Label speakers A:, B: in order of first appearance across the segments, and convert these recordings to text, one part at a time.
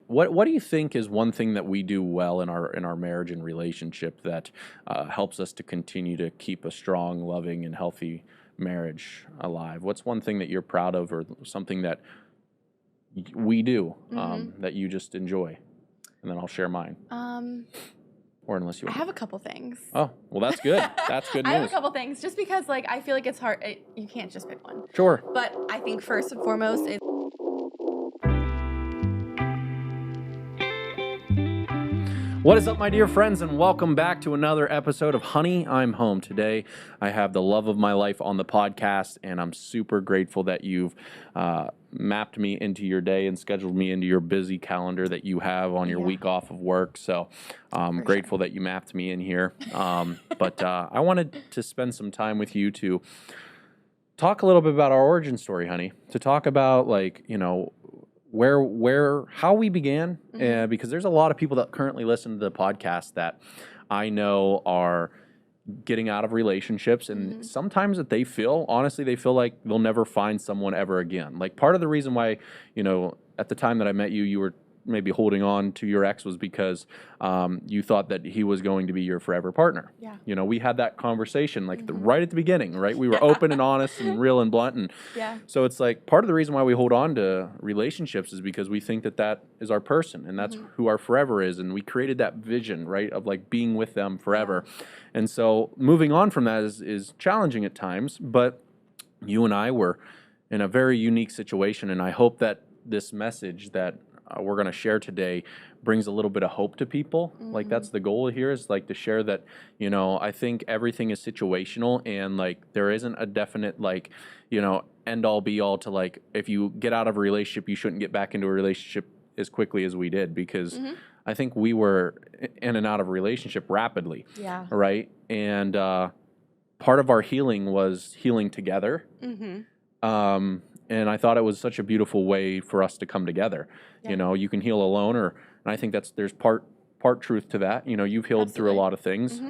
A: what do you think is one thing that we do well in our marriage and relationship that helps us to continue to keep a strong, loving, and healthy marriage alive? What's one thing that you're proud of, or something that we do that you just enjoy? And then I'll share mine. Or unless you
B: I
A: want.
B: have a couple things.
A: Oh, well, that's good. That's good news.
B: I have a couple things just because like I feel like it's hard. You can't just pick one.
A: Sure.
B: But I think first and foremost is
A: What is up, my dear friends, and welcome back to another episode of Honey, I'm Home. Today, I have the love of my life on the podcast, and I'm super grateful that you've mapped me into your day and scheduled me into your busy calendar that you have on your week off of work. So I'm grateful that you mapped me in here. But I wanted to spend some time with you to talk a little bit about our origin story, honey, to talk about, like, you know, how we began, because there's a lot of people that currently listen to the podcast that I know are getting out of relationships, and sometimes that they feel like they'll never find someone ever again. Like, part of the reason why, you know, at the time that I met you, you were maybe holding on to your ex was because you thought that he was going to be your forever partner.
B: Yeah.
A: You know, we had that conversation like right at the beginning, right? We were open and honest and real and blunt. And so it's like part of the reason why we hold on to relationships is because we think that that is our person and that's who our forever is. And we created that vision, right, of like being with them forever. And so moving on from that is challenging at times, but you and I were in a very unique situation. And I hope that this message that we're going to share today brings a little bit of hope to people. Like, that's the goal here, is like to share that, you know, I think everything is situational, and like there isn't a definite, like, you know, end all be all to, like, if you get out of a relationship, you shouldn't get back into a relationship as quickly as we did, because I think we were in and out of a relationship rapidly. Yeah. Right. And part of our healing was healing together. And I thought it was such a beautiful way for us to come together. You know, you can heal alone, and I think there's part truth to that. You know, you've healed through a lot of things,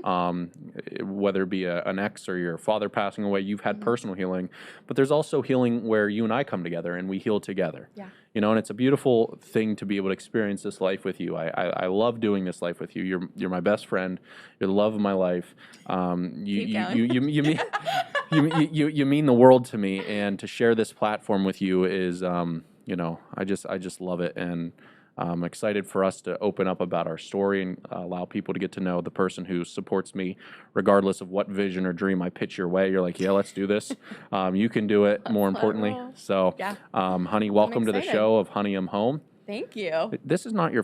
A: whether it be an ex or your father passing away. You've had personal healing, but there's also healing where you and I come together and we heal together. Yeah. You know, and it's a beautiful thing to be able to experience this life with you. I love doing this life with you. You're my best friend. You're the love of my life. You mean the world to me, and to share this platform with you is, you know, I just love it, and I'm excited for us to open up about our story and allow people to get to know the person who supports me, regardless of what vision or dream I pitch your way. You're like, yeah, let's do this. You can do it, more importantly. So, honey, welcome to the show of Honey, I'm Home.
B: Thank you.
A: This is not your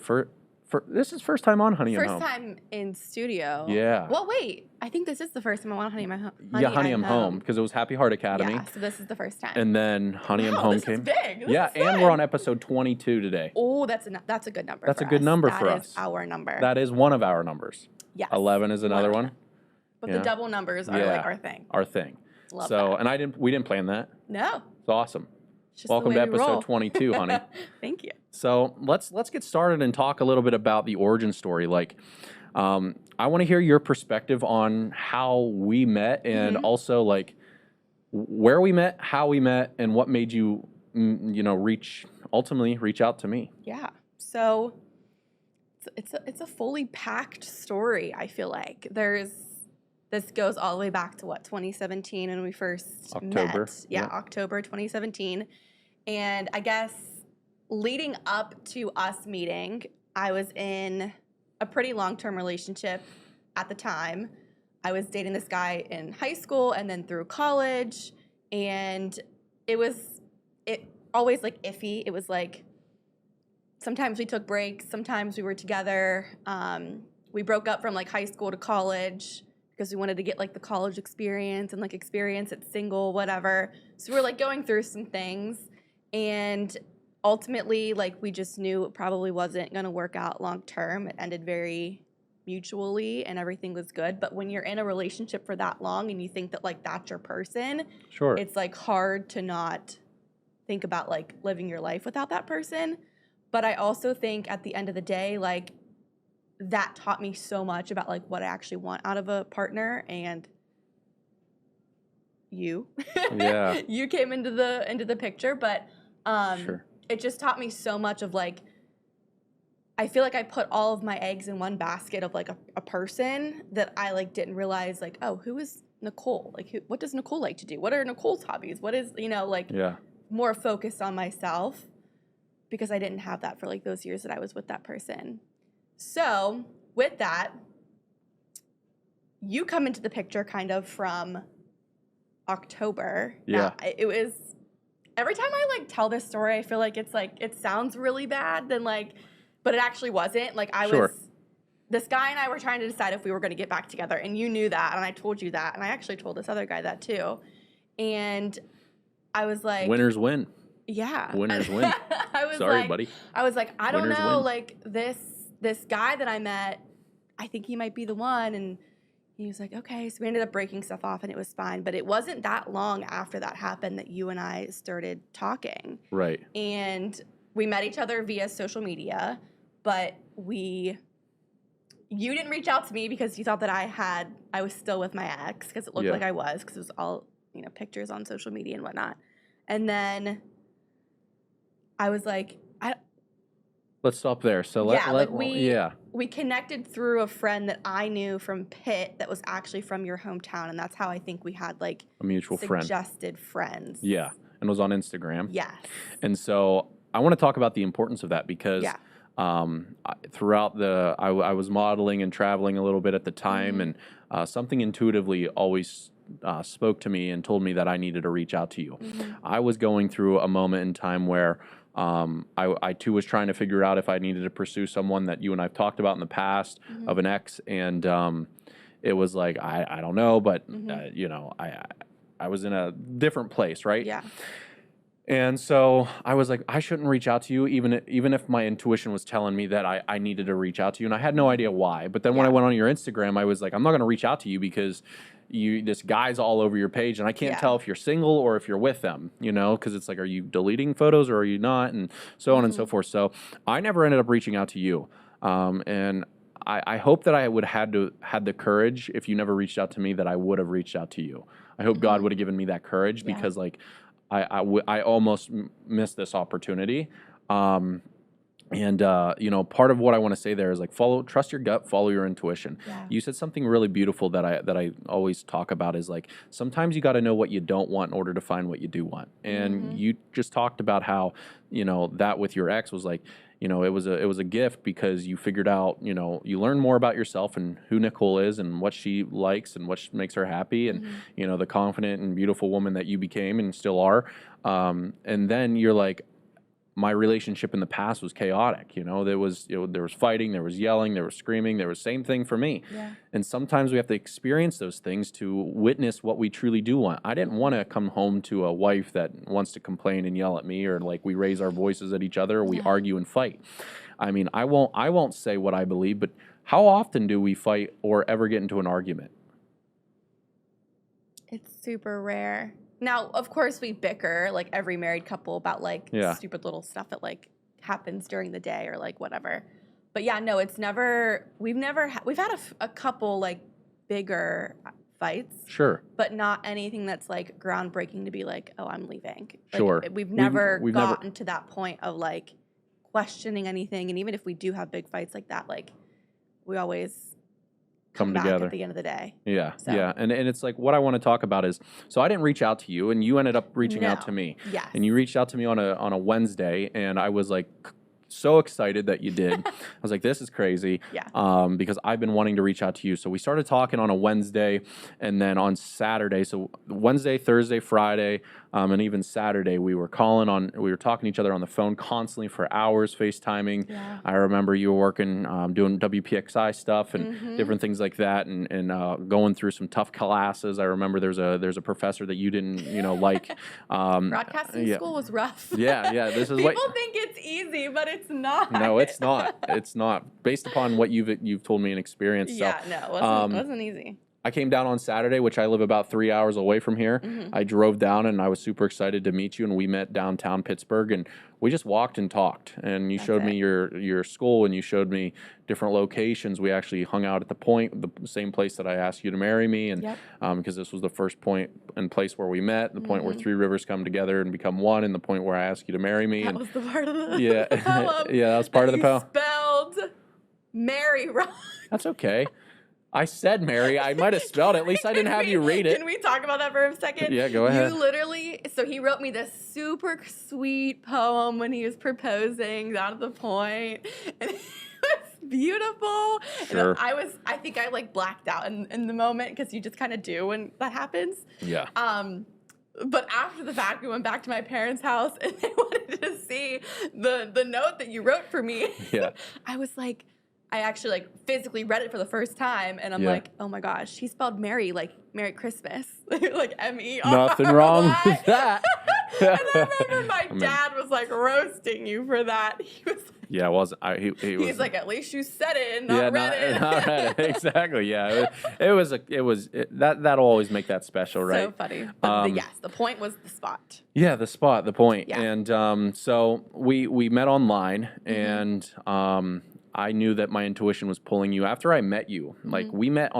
A: this is first time on Honey, I'm Home.
B: First time in studio.
A: Yeah.
B: Well, wait. I think this is the first time I'm on Honey, I'm Home.
A: Honey, I'm Home, because it was Happy Heart Academy.
B: Yeah, so this is the first time.
A: And then Honey, I'm Home
B: this
A: came.
B: Is big. This is
A: and we're on episode 22 today.
B: Oh, that's a good number.
A: That's a good number for us.
B: That is our number.
A: That is one of our numbers.
B: Yes.
A: 11 is another one.
B: But the double numbers are like our thing.
A: Our thing.
B: Love that.
A: And we didn't plan that.
B: No.
A: It's awesome. Welcome to episode 22, honey.
B: Thank you.
A: So let's get started and talk a little bit about the origin story. Like, I want to hear your perspective on how we met, and also like where we met, how we met, and what made you, you know, ultimately reach out to me.
B: Yeah. So it's a fully packed story. I feel like this goes all the way back to 2017 when we first met. Yeah, October 2017. And I guess leading up to us meeting, I was in a pretty long-term relationship at the time. I was dating this guy in high school and then through college, and it always like iffy. It was like sometimes we took breaks, sometimes we were together. We broke up from like high school to college because we wanted to get like the college experience and like experience it single, whatever. So we were like going through some things, and ultimately like we just knew it probably wasn't going to work out long term. It ended very mutually and everything was good. But when you're in a relationship for that long and you think that like that's your person, it's like hard to not think about like living your life without that person. But I also think at the end of the day, like that taught me so much about like what I actually want out of a partner. And you came into the picture, but it just taught me so much of like I feel like I put all of my eggs in one basket of like a person that I like didn't realize like, oh, who is Nicole? Like, what does Nicole like to do? What are Nicole's hobbies? What is, like more focused on myself, because I didn't have that for like those years that I was with that person. So with that, you come into the picture kind of from October.
C: Yeah.
B: Now, it was, every time I like tell this story, I feel like it's like, it sounds really bad than like, but it actually wasn't. Like this guy and I were trying to decide if we were going to get back together, and you knew that, and I told you that, and I actually told this other guy that too. And I was like,
A: winners win.
B: Yeah.
A: Winners win. Sorry, buddy.
B: I was like, I don't
A: Winners
B: know,
A: win.
B: like this guy that I met, I think he might be the one. And he was like, okay. So we ended up breaking stuff off, and it was fine. But it wasn't that long after that happened that you and I started talking.
A: Right.
B: And we met each other via social media, but you didn't reach out to me because you thought that I was still with my ex, because it looked like I was, because it was all, pictures on social media and whatnot. And then I was like,
A: let's stop there. So
B: we connected through a friend that I knew from Pitt that was actually from your hometown, and that's how I think we had like
A: a mutual
B: suggested friends.
A: Yeah, and it was on Instagram.
B: Yes.
A: And so I want to talk about the importance of that, because throughout I was modeling and traveling a little bit at the time, and something intuitively always spoke to me and told me that I needed to reach out to you. I was going through a moment in time where I too was trying to figure out if I needed to pursue someone that you and I've talked about in the past of an ex, and it was like I don't know, but I was in a different place, right?
B: Yeah.
A: And so I was like, I shouldn't reach out to you, even if my intuition was telling me that I needed to reach out to you, and I had no idea why. But then when I went on your Instagram, I was like, I'm not going to reach out to you because this guy's all over your page, and I can't tell if you're single or if you're with them, because it's like, are you deleting photos or are you not, and so on and so forth. So I never ended up reaching out to you, and I hope that I would had the courage, if you never reached out to me, that I would have reached out to you. I hope God would have given me that courage, because like I almost missed this opportunity. Part of what I want to say there is like, trust your gut, follow your intuition.
B: Yeah.
A: You said something really beautiful that I always talk about, is like, sometimes you got to know what you don't want in order to find what you do want. And you just talked about how, that with your ex was like, it was a gift, because you figured out, you learn more about yourself and who Nicole is and what she likes and what makes her happy, and the confident and beautiful woman that you became and still are. And then you're like, my relationship in the past was chaotic. There was fighting, there was yelling, there was screaming, there was same thing for me.
B: Yeah.
A: And sometimes we have to experience those things to witness what we truly do want. I didn't want to come home to a wife that wants to complain and yell at me, or like we raise our voices at each other, or we argue and fight. I mean, I won't say what I believe, but how often do we fight or ever get into an argument?
B: It's super rare. Now, of course, we bicker like every married couple about like stupid little stuff that like happens during the day or like whatever. But yeah, no, it's never. We've had a couple like bigger fights.
A: Sure.
B: But not anything that's like groundbreaking to be like, oh, I'm leaving. Like,
A: sure.
B: We've never gotten to that point of like questioning anything, and even if we do have big fights like that, like we always come together at the end of the day.
A: Yeah. So. Yeah. And it's like, what I want to talk about is, so I didn't reach out to you, and you ended up reaching out to me.
B: Yes.
A: And you reached out to me on a Wednesday, and I was like so excited that you did. I was like, this is crazy.
B: Yeah.
A: Because I've been wanting to reach out to you. So we started talking on a Wednesday, and then on Saturday, so Wednesday, Thursday, Friday, and even Saturday, we were talking to each other on the phone constantly for hours, FaceTiming.
B: Yeah.
A: I remember you were working, doing WPXI stuff and different things like that, and going through some tough classes. I remember there's a professor that you didn't, like.
B: Broadcasting school was rough.
A: Yeah. This is
B: people think it's easy, but it's not.
A: No, it's not. It's not. Based upon what you've told me and experienced.
B: Yeah,
A: so,
B: no, it wasn't easy.
A: I came down on Saturday, which I live about 3 hours away from here. I drove down, and I was super excited to meet you, and we met downtown Pittsburgh, and we just walked and talked, and you showed me your school, and you showed me different locations. We actually hung out at the Point, the same place that I asked you to marry me, and because this was the first point and place where we met, the point where three rivers come together and become one, and the point where I asked you to marry me.
B: That
A: and
B: was the part of the
A: poem. Yeah, that was part of the poem.
B: Spelled Mary wrong.
A: That's okay. I said Mary. I might have spelled it. At least I didn't have you read it.
B: Can we talk about that for a second?
A: Yeah, go ahead.
B: You literally, so he wrote me this super sweet poem when he was proposing down at the point. And it was beautiful.
A: Sure.
B: And I think I like blacked out in the moment because you just kind of do when that happens.
A: Yeah.
B: But after the fact, we went back to my parents' house and they wanted to see the note that you wrote for me.
A: Yeah.
B: I was like, I actually like physically read it for the first time, and I'm like, oh my gosh, he spelled Merry like Merry Christmas, like M-E-R-Y.
A: Nothing wrong with that.
B: And I remember my dad was like roasting you for that. He was like,
A: yeah, it wasn't. He was
B: he's like, at least you said it and not read it.
A: Not read it. Exactly. Yeah, that'll always make that special, right?
B: So funny. But yes, the point was the spot.
A: Yeah, the spot, the point,
B: Yeah.
A: and so we met online, and I knew that my intuition was pulling you. After I met you, like we met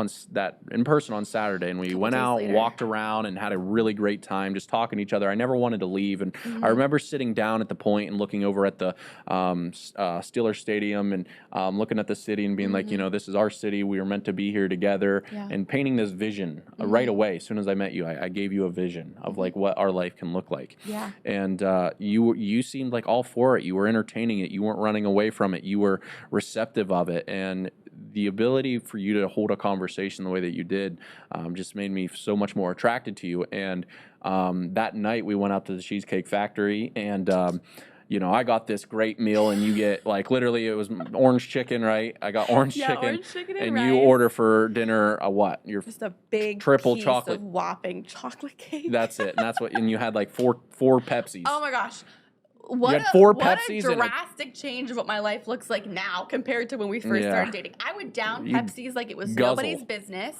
A: in person on Saturday, and we went out, walked around, and had a really great time just talking to each other. I never wanted to leave, and I remember sitting down at the point and looking over at the Steelers Stadium and looking at the city and being like, this is our city. We were meant to be here together, and painting this vision right away. As soon as I met you, I gave you a vision of like what our life can look like.
B: Yeah.
A: And you seemed like all for it. You were entertaining it. You weren't running away from it. You were receptive of it, and the ability for you to hold a conversation the way that you did just made me so much more attracted to you. And that night we went out to the Cheesecake Factory, and I got this great meal, and you get like literally it was orange chicken, right? I got orange chicken,
B: orange chicken and
A: you
B: rice.
A: order for dinner a what? Your
B: just a big
A: triple
B: piece
A: chocolate
B: of whopping chocolate cake.
A: That's it, and you had like four Pepsis.
B: Oh my gosh.
A: You had four Pepsis.
B: What a drastic change of what my life looks like now compared to when we first started dating. I would down Pepsis like it was nobody's business,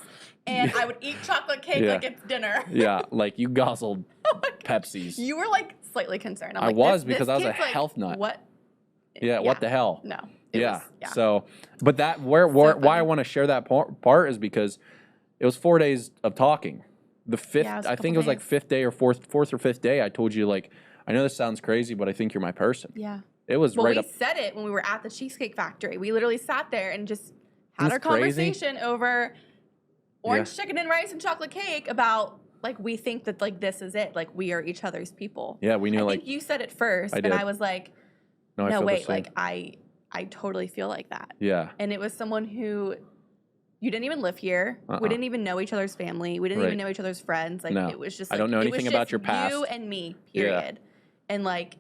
B: and I would eat chocolate cake like it's dinner.
A: Yeah, like you guzzled Pepsis.
B: You were like slightly concerned.
A: I was because I was a health nut.
B: What?
A: Yeah, what the hell?
B: No.
A: Yeah. So, but that why I want to share that part is because it was 4 days of talking. The fifth, I think it was like fifth day or fourth or fifth day. I told you like, I know this sounds crazy, but I think you're my person.
B: Yeah.
A: It was right up.
B: We said it when we were at the Cheesecake Factory. We literally sat there and just had our conversation over orange chicken and rice and chocolate cake about like we think that like this is it. Like we are each other's people.
A: Yeah, we knew
B: I think you said it first, and I was like, no wait, like I totally feel like that.
A: Yeah.
B: And it was someone who you didn't even live here. We didn't even know each other's family. We didn't even know each other's friends. Like it was just like,
A: I don't know anything about your past.
B: You and me, period. And like,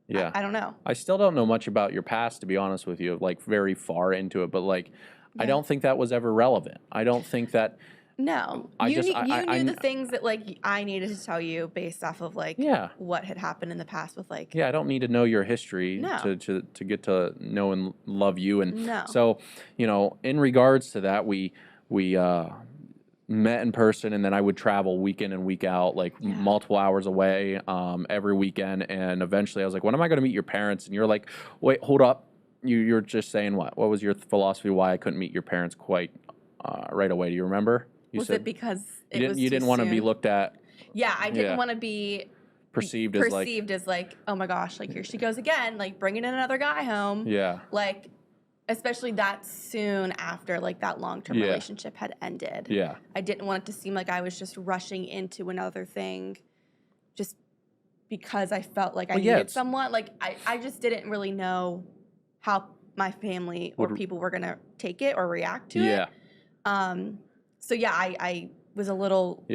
B: I don't know.
A: I still don't know much about your past, to be honest with you, like very far into it. But like, I don't think that was ever relevant. I don't think that.
B: No, you knew the things that like I needed to tell you based off of like what had happened in the past with like.
A: Yeah, I don't need to know your history to get to know and love you. And so, in regards to that, we met in person, and then I would travel week in and week out, like multiple hours away every weekend. And eventually I was like, when am I going to meet your parents? And you're like, wait, hold up. You're just saying what? What was your philosophy why I couldn't meet your parents quite right away? Do you remember? You
B: was it because you
A: didn't want to be looked at?
B: Yeah, I didn't want to be
A: perceived as like,
B: oh my gosh, like here she goes again, like bringing in another guy home.
A: Yeah.
B: Like, especially that soon after like that long-term relationship had ended.
A: Yeah.
B: I didn't want it to seem like I was just rushing into another thing just because I felt like I needed someone. Like I just didn't really know how my family or people were going to take it or react to it. So I was a little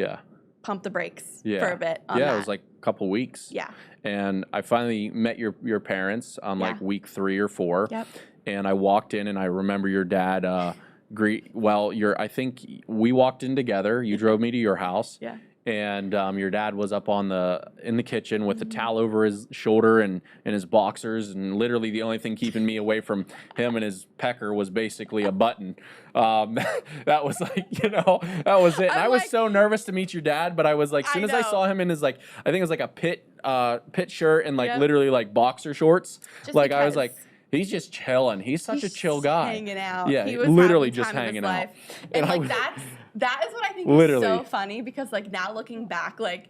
B: pump the brakes for a bit on that.
A: It was like a couple weeks.
B: Yeah.
A: And I finally met your parents on like week 3 or 4.
B: Yep.
A: And I walked in, and I remember your dad I think we walked in together. You drove me to your house.
B: Yeah.
A: And your dad was up in the kitchen with the towel over his shoulder and his boxers, and literally the only thing keeping me away from him and his pecker was basically a button. That was like, that was it. And I was so nervous to meet your dad, but I was like, as soon as I saw him in his like, I think it was like a pit shirt and like literally like boxer shorts.
B: Just
A: like I was like, he's just chilling. He's such a chill guy.
B: Hanging out.
A: Yeah, he was literally just hanging out.
B: And like that is what I think is so funny, because like now looking back, like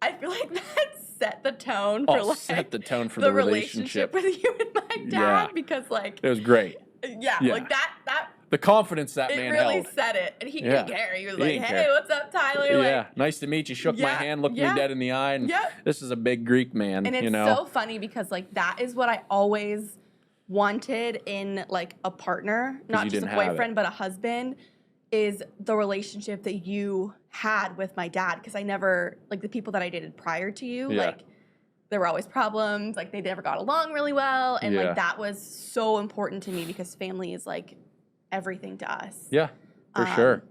B: I feel like that set the tone for like
A: the relationship
B: with you and my dad, because like
A: it was great.
B: Yeah, like that.
A: The confidence that man held.
B: It really said it. And he didn't care. He was like, hey, what's up, Tyler?
A: Yeah, nice to meet you. Shook my hand, looked me dead in the eye. And this is a big Greek man,
B: and it's so funny because, like, that is what I always wanted in, like, a partner. Not just a boyfriend, but a husband, is the relationship that you had with my dad. Because I never, like, the people that I dated prior to you, like, there were always problems. Like, they never got along really well. And, like, that was so important to me because family is, like, everything to us.
A: Yeah, for sure.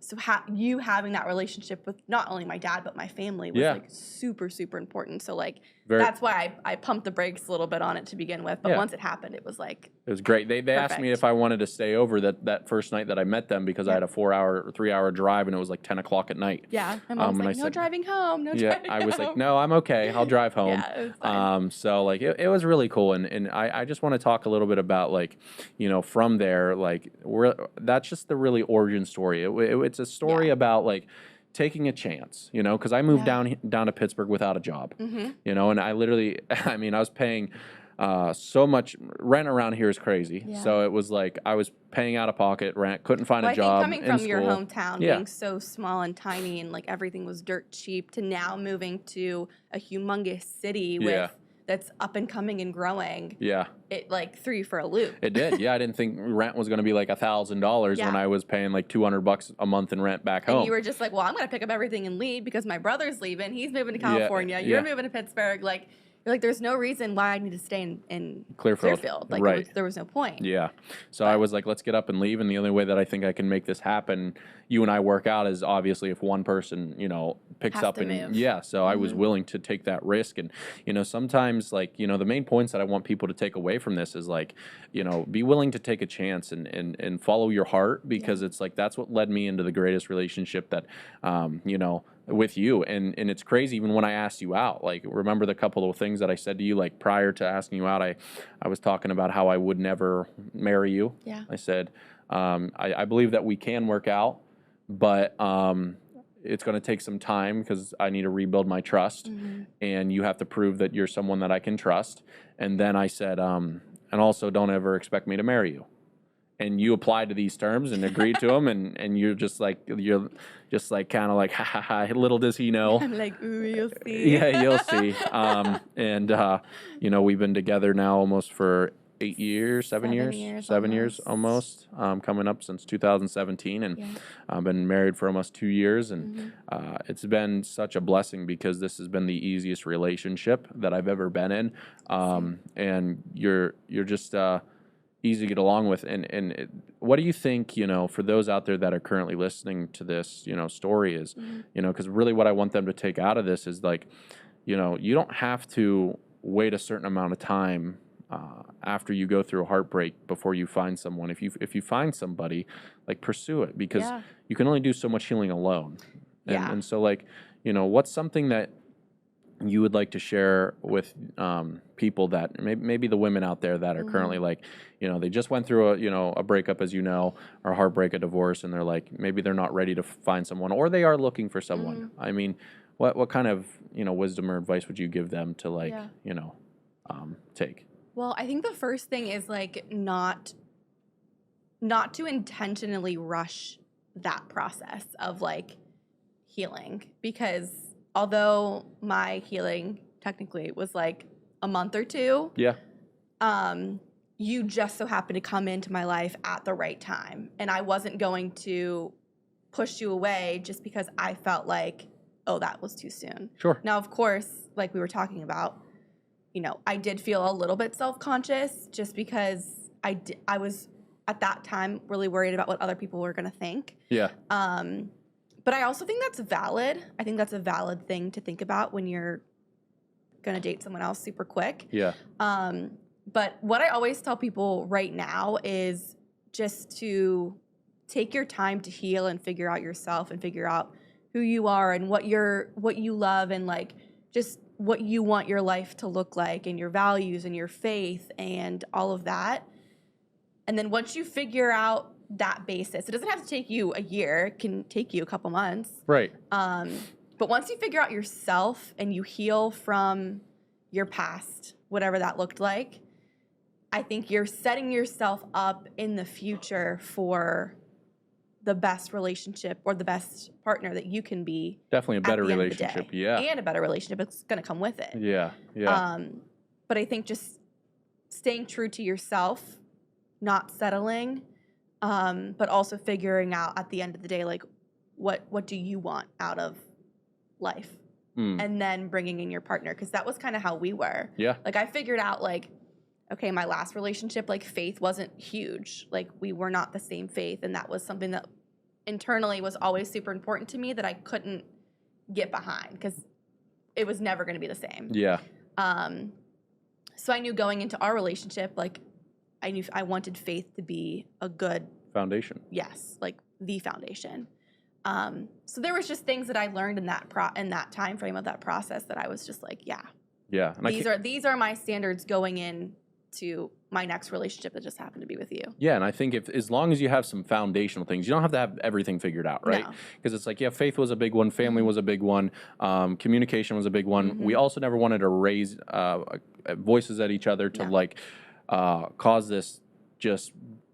B: So you having that relationship with not only my dad but my family was like super, super important. So like that's why I pumped the brakes a little bit on it to begin with. But once it happened, it was like
A: it was great. They asked me if I wanted to stay over that first night that I met them because I had a 3-hour drive and it was like 10 o'clock at night.
B: Yeah, my mom's like, no driving home, no driving home.
A: I was like, no, I'm okay. I'll drive home.
B: Yeah, it was fine.
A: So like it was really cool, and I just want to talk a little bit about like, you know, from there, like that's just the really origin story. It's a story about like taking a chance, you know, because I moved down to Pittsburgh without a job, you know, and I literally, I mean, I was paying so much rent around here is crazy. So it was like I was paying out of pocket rent, couldn't find a job.
B: I think coming from your hometown, being so small and tiny, and like everything was dirt cheap, to now moving to a humongous city with that's up and coming and growing. Yeah, it like threw you for a loop.
A: It did. Yeah, I didn't think rent was going to be like $1,000 when I was paying like $200 a month in rent back home.
B: And you were just like, well, I'm going to pick up everything and leave because my brother's leaving. He's moving to California. You're moving to Pittsburgh. Like, you're like, there's no reason why I need to stay in Clearfield. Like, there was no point.
A: Yeah. So I was like, let's get up and leave. And the only way that I think I can make this happen, you and I work out, is obviously if one person, you know, picks up and move. So I was willing to take that risk. And, you know, sometimes like, you know, the main points that I want people to take away from this is like, you know, be willing to take a chance and follow your heart, because it's like, that's what led me into the greatest relationship that, you know, with you. And it's crazy, even when I asked you out, like, remember the couple of things that I said to you, like prior to asking you out, I was talking about how I would never marry you. Yeah. I said, I believe that we can work out, but it's going to take some time because I need to rebuild my trust, and you have to prove that you're someone that I can trust. And then I said, and also don't ever expect me to marry you. And you applied to these terms and agreed to them, and you're just like kind of like, ha ha ha, little does he know.
B: I'm like, ooh, you'll see.
A: Yeah, you'll see. You know, we've been together now almost for 8 years, 7 years, 7 years almost, coming up since 2017, and I've been married for almost 2 years, and it's been such a blessing because this has been the easiest relationship that I've ever been in, and you're just easy to get along with. And what do you think, you know, for those out there that are currently listening to this, you know, story is, you know, because really what I want them to take out of this is like, you know, you don't have to wait a certain amount of time after you go through a heartbreak before you find someone. If you find somebody, like, pursue it, because you can only do so much healing alone. And so, like, you know, what's something that you would like to share with people that maybe the women out there that are currently like, you know, they just went through a breakup, as you know, or a heartbreak, a divorce, and they're like, maybe they're not ready to find someone, or they are looking for someone. I mean, what kind of, you know, wisdom or advice would you give them to, like, you know, take?
B: Well, I think the first thing is like not to intentionally rush that process of like healing, because although my healing technically was like a month or two, you just so happened to come into my life at the right time, and I wasn't going to push you away just because I felt like, oh, that was too soon. Sure. Now, of course, like we were talking about, you know, I did feel a little bit self-conscious just because I was at that time really worried about what other people were going to think. Yeah. But I also think that's valid. I think that's a valid thing to think about when you're going to date someone else super quick. Yeah. But what I always tell people right now is just to take your time to heal and figure out yourself and figure out who you are and what you love, and like just what you want your life to look like, and your values and your faith and all of that. And then once you figure out that basis, it doesn't have to take you a year, it can take you a couple months. Right. But once you figure out yourself and you heal from your past, whatever that looked like, I think you're setting yourself up in the future for the best relationship or the best partner that you can be.
A: Definitely a better relationship, yeah.
B: And a better relationship. It's going to come with it.
A: Yeah, yeah.
B: But I think just staying true to yourself, not settling, but also figuring out at the end of the day, like, what do you want out of life? And then bringing in your partner, because that was kind of how we were.
A: Yeah.
B: Like, I figured out, like, okay, my last relationship, like, faith wasn't huge. Like, we were not the same faith, and that was something that internally was always super important to me that I couldn't get behind because it was never going to be the same.
A: Yeah.
B: So I knew going into our relationship, like, I knew I wanted faith to be a good
A: foundation.
B: Yes, like the foundation. So there was just things that I learned in that time frame of that process that I was just like, yeah. And these are my standards going in to my next relationship that just happened to be with you.
A: Yeah, and I think as long as you have some foundational things, you don't have to have everything figured out, right? Because it's like, yeah, faith was a big one, family was a big one, communication was a big one. We also never wanted to raise voices at each other to like cause this just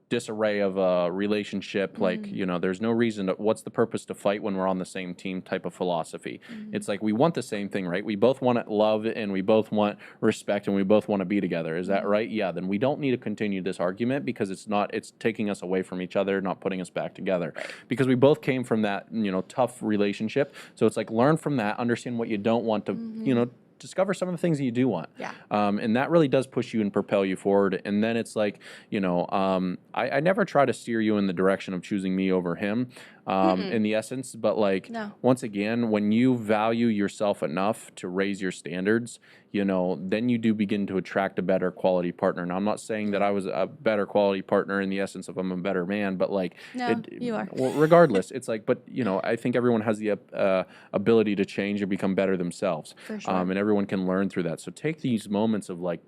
A: disarray of a relationship. Like, you know, there's no reason what's the purpose to fight when we're on the same team type of philosophy. It's like we want the same thing, right? We both want love and we both want respect and we both want to be together. Is that right? Yeah, then we don't need to continue this argument because it's taking us away from each other, not putting us back together. Because we both came from that, you know, tough relationship. So it's like learn from that, understand what you don't want to, you know, discover some of the things that you do want. And that really does push you and propel you forward. And then it's like, you know, I never try to steer you in the direction of choosing me over him in the essence. But like, once again, when you value yourself enough to raise your standards, you know, then you do begin to attract a better quality partner. Now, I'm not saying that I was a better quality partner in the essence of I'm a better man, but like,
B: you are.
A: Well, regardless, it's like, but you know, I think everyone has the ability to change and become better themselves.
B: For sure.
A: And everyone can learn through that. So take these moments of like,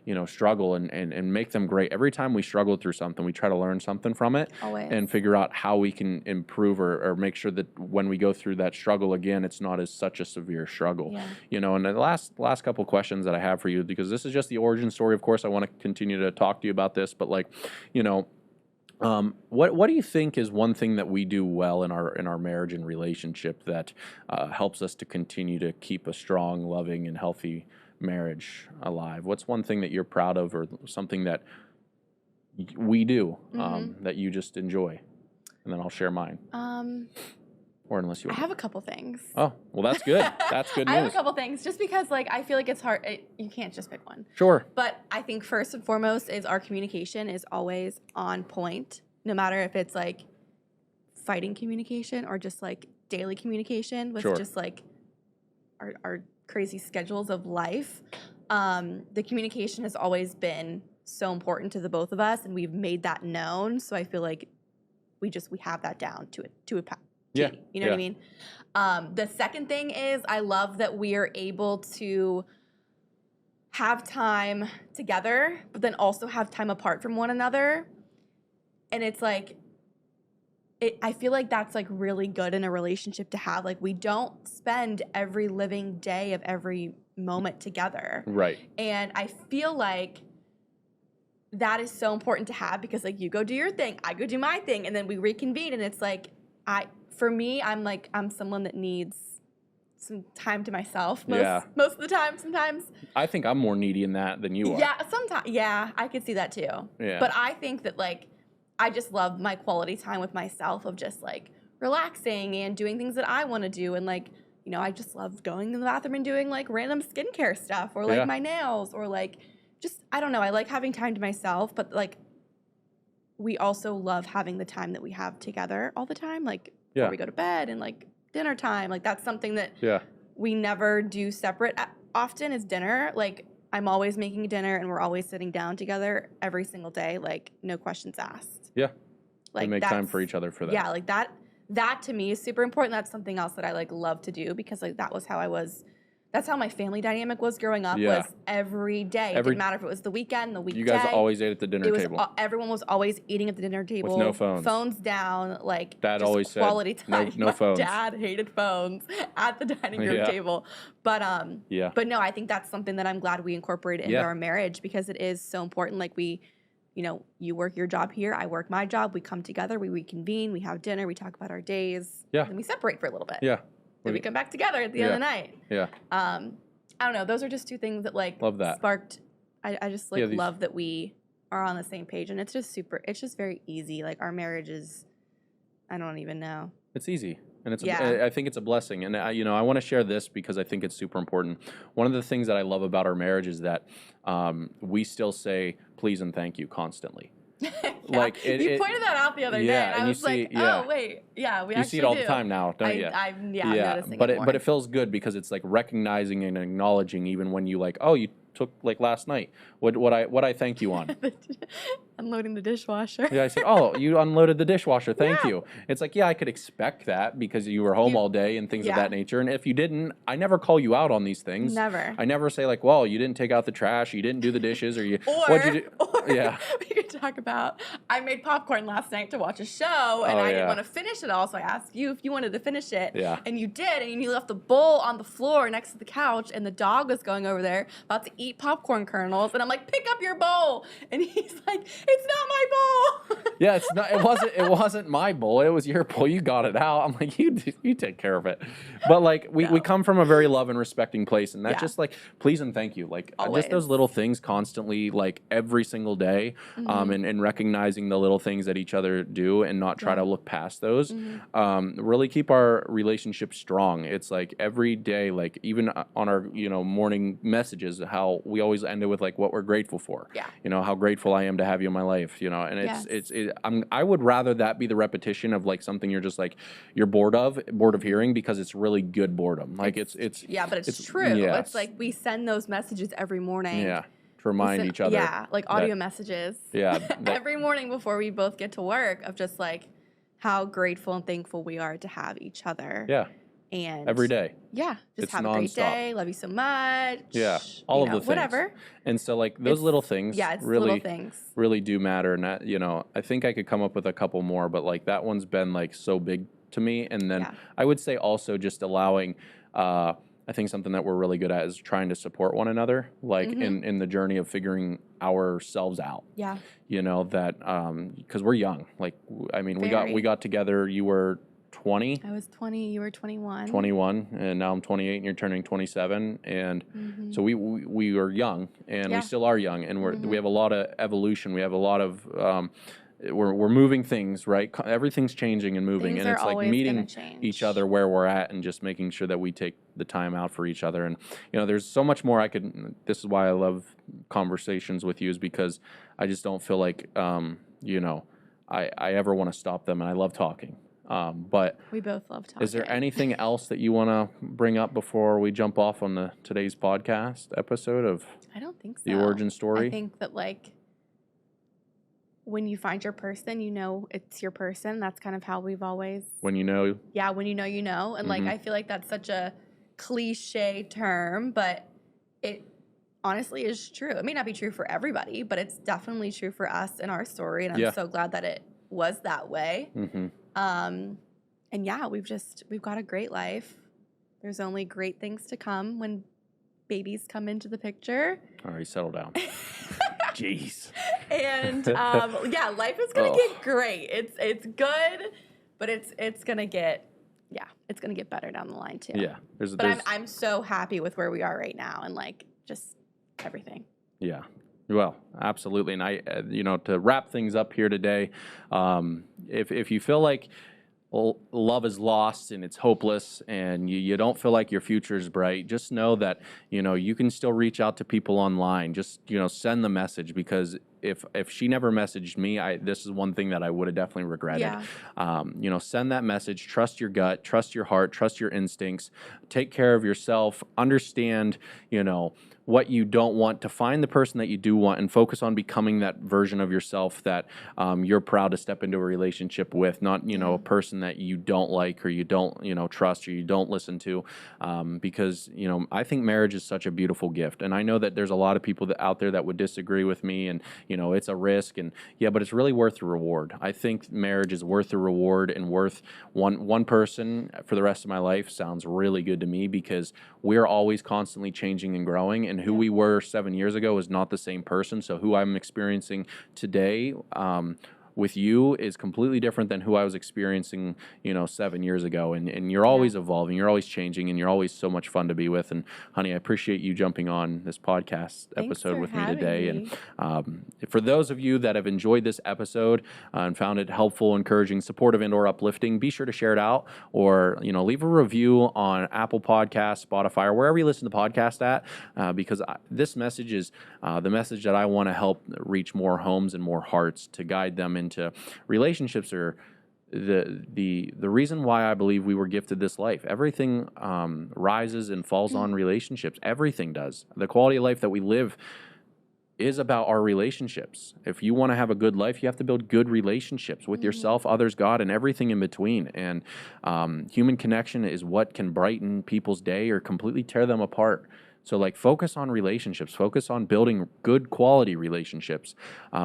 A: you know, struggle and make them great. Every time we struggle through something, we try to learn something from it.
B: Always.
A: And figure out how we can improve or make sure that when we go through that struggle again, it's not as such a severe struggle. You know, and the last couple questions that I have for you, because this is just the origin story. Of course, I want to continue to talk to you about this, but like, you know, what do you think is one thing that we do well in our marriage and relationship that helps us to continue to keep a strong, loving, and healthy marriage alive? What's one thing that you're proud of, or something that we do that you just enjoy? And then I'll share mine. Or unless you want.
B: I have a couple things.
A: Oh, well, that's good. That's good news.
B: I have a couple things, just because like I feel like it's hard. You can't just pick one.
A: Sure.
B: But I think first and foremost is our communication is always on point, no matter if it's like fighting communication or just like daily communication with just like our crazy schedules of life. The communication has always been so important to the both of us, and we've made that known. So I feel like we have that down to a
A: yeah.
B: You know what I mean? The second thing is I love that we are able to have time together, but then also have time apart from one another. And it's like, I feel like that's like really good in a relationship to have. Like, we don't spend every living day of every moment together.
A: Right.
B: And I feel like that is so important to have, because like you go do your thing, I go do my thing, and then we reconvene. And it's like, for me, I'm someone that needs some time to myself most of the time. Sometimes
A: I think I'm more needy in that than you are.
B: Yeah, sometimes. Yeah, I could see that too.
A: Yeah.
B: But I think that like I just love my quality time with myself of just like relaxing and doing things that I want to do, and like, you know, I just love going in the bathroom and doing like random skincare stuff, or like my nails, or like just, I don't know, I like having time to myself, but like we also love having the time that we have together all the time, like before we go to bed and like dinner time. Like that's something that we never do separate often, is dinner. Like I'm always making dinner and we're always sitting down together every single day, like no questions asked.
A: Yeah.
B: Like
A: we make time for each other for that.
B: Yeah, like that to me is super important. That's something else that I like love to do, because like that's That's how my family dynamic was growing up. Was every day. It didn't matter if it was the weekend, the weekday.
A: You guys always ate at the dinner table.
B: Everyone was always eating at the dinner table
A: with no phones.
B: Phones down. Like
A: Dad
B: just
A: always
B: quality
A: said
B: time.
A: no phones.
B: Dad hated phones at the dining room table. But but no, I think that's something that I'm glad we incorporated into our marriage, because it is so important. Like we, you know, you work your job here, I work my job. We come together, we reconvene, we have dinner, we talk about our days.
A: Yeah.
B: Then we separate for a little bit.
A: Yeah.
B: Then we come back together at the end of the night.
A: Yeah.
B: I don't know. Those are just two things that like
A: love that.
B: Sparked. I just like love that we are on the same page, and it's just very easy. Like our marriage is, I don't even know.
A: It's easy. And it's I think it's a blessing. And you know, I want to share this because I think it's super important. One of the things that I love about our marriage is that we still say please and thank you constantly. Like
B: you pointed that out the other day, and I was like, oh wait, we actually do.
A: You see it all the time now, don't you?
B: I'm noticing
A: but
B: it more.
A: But it feels good because it's like recognizing and acknowledging, even when you like, oh, you took like last night. What I thank you on?
B: Unloading the dishwasher.
A: Yeah, I said, oh, you unloaded the dishwasher. Thank you. It's like, I could expect that because you were home all day and things of that nature. And if you didn't, I never call you out on these things.
B: Never.
A: I never say like, well, you didn't take out the trash, you didn't do the dishes, or
B: what'd you do? Or we could talk about, I made popcorn last night to watch a show, and I didn't want to finish it all, so I asked you if you wanted to finish it.
A: Yeah.
B: And you did, and you left the bowl on the floor next to the couch, and the dog was going over there about to eat popcorn kernels, and I'm like, pick up your bowl. And he's like, it's not my bowl.
A: Yeah, it's not. It wasn't my bowl. It was your bowl. You got it out. I'm like, you take care of it. But like we come from a very love and respecting place, and that's just like please and thank you. Like just those little things constantly, like every single day, and recognizing the little things that each other do, and not try to look past those. Really keep our relationship strong. It's like every day, like even on our morning messages, how we always end it with like what we're grateful for.
B: Yeah.
A: How grateful I am to have you in my life. And I would rather that be the repetition of like something you're just like you're bored of hearing, because it's really good boredom. Like it's
B: but it's true.
A: Yes.
B: It's like we send those messages every morning.
A: Yeah. To remind each other.
B: Yeah, like audio messages.
A: Yeah.
B: Every morning before we both get to work, of just like how grateful and thankful we are to have each other.
A: Yeah.
B: And
A: every day.
B: Yeah. Just
A: it's
B: have
A: nonstop.
B: a great day. Love you so much.
A: Yeah. All of the things.
B: Whatever.
A: And so like those little things
B: little things
A: really do matter. And that, I think I could come up with a couple more, but like that one's been like so big to me. And then I would say also just allowing I think something that we're really good at is trying to support one another, like in the journey of figuring ourselves out.
B: Yeah.
A: That because we're young. Like I mean, we got together. You were 20.
B: I was 20. You were 21.
A: 21, and now I'm 28, and you're turning 27. And so we were young, and we still are young, and we have a lot of evolution. We have a lot of we're moving things, right? Everything's changing and moving,
B: things
A: and it's like meeting
B: change.
A: each other where we're at, and just making sure that we take the time out for each other. And there's so much more I could. This is why I love conversations with you, is because I just don't feel like I ever want to stop them, and I love talking. But
B: we both love talking.
A: Is there anything else that you want to bring up before we jump off on today's podcast episode of?
B: I don't think so.
A: The origin story.
B: I think that like when you find your person, it's your person. That's kind of how we've always.
A: When you know.
B: Yeah, when you know, and like I feel like that's such a cliche term, but it honestly is true. It may not be true for everybody, but it's definitely true for us and our story, and I'm so glad that it was that way. And we've got a great life. There's only great things to come when babies come into the picture.
A: All right, settle down. Jeez.
B: And life is gonna get great. It's good, but it's gonna get better down the line too.
A: Yeah.
B: I'm so happy with where we are right now, and like just everything.
A: Yeah. Well, absolutely. And I, to wrap things up here today, if you feel like love is lost and it's hopeless and you don't feel like your future is bright, just know that, you can still reach out to people online. Just, send the message, because if she never messaged me, this is one thing that I would have definitely regretted. Yeah. Send that message, trust your gut, trust your heart, trust your instincts, take care of yourself, understand, what you don't want, to find the person that you do want, and focus on becoming that version of yourself that you're proud to step into a relationship with, not, you know, a person that you don't like or you don't, you know, trust or you don't listen to. Because, you know, I think marriage is such a beautiful gift. And I know that there's a lot of people that out there that would disagree with me, and, you know, it's a risk, and yeah, but it's really worth the reward. I think marriage is worth the reward, and worth one person for the rest of my life sounds really good to me, because we're always constantly changing and growing, and who we were 7 years ago is not the same person. So who I'm experiencing today, with you, is completely different than who I was experiencing, you know, 7 years ago. And you're always evolving, you're always changing, and you're always so much fun to be with. And honey, I appreciate you jumping on this podcast episode with me today. And for those of you that have enjoyed this episode and found it helpful, encouraging, supportive, and/or uplifting, be sure to share it out, or, you know, leave a review on Apple Podcasts, Spotify, or wherever you listen to podcasts at, because this message is the message that I want to help reach more homes and more hearts, to guide them into relationships, or the reason why I believe we were gifted this life. Everything rises and falls on relationships. Everything does. The quality of life that we live is about our relationships. If you want to have a good life, you have to build good relationships with yourself, others, God, and everything in between. And human connection is what can brighten people's day or completely tear them apart. So, like, focus on relationships, focus on building good quality relationships,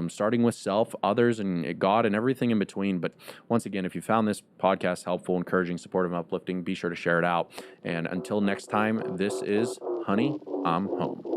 A: starting with self, others, and God, and everything in between. But once again, if you found this podcast helpful, encouraging, supportive, and uplifting, be sure to share it out. And until next time, this is Honey, I'm Home.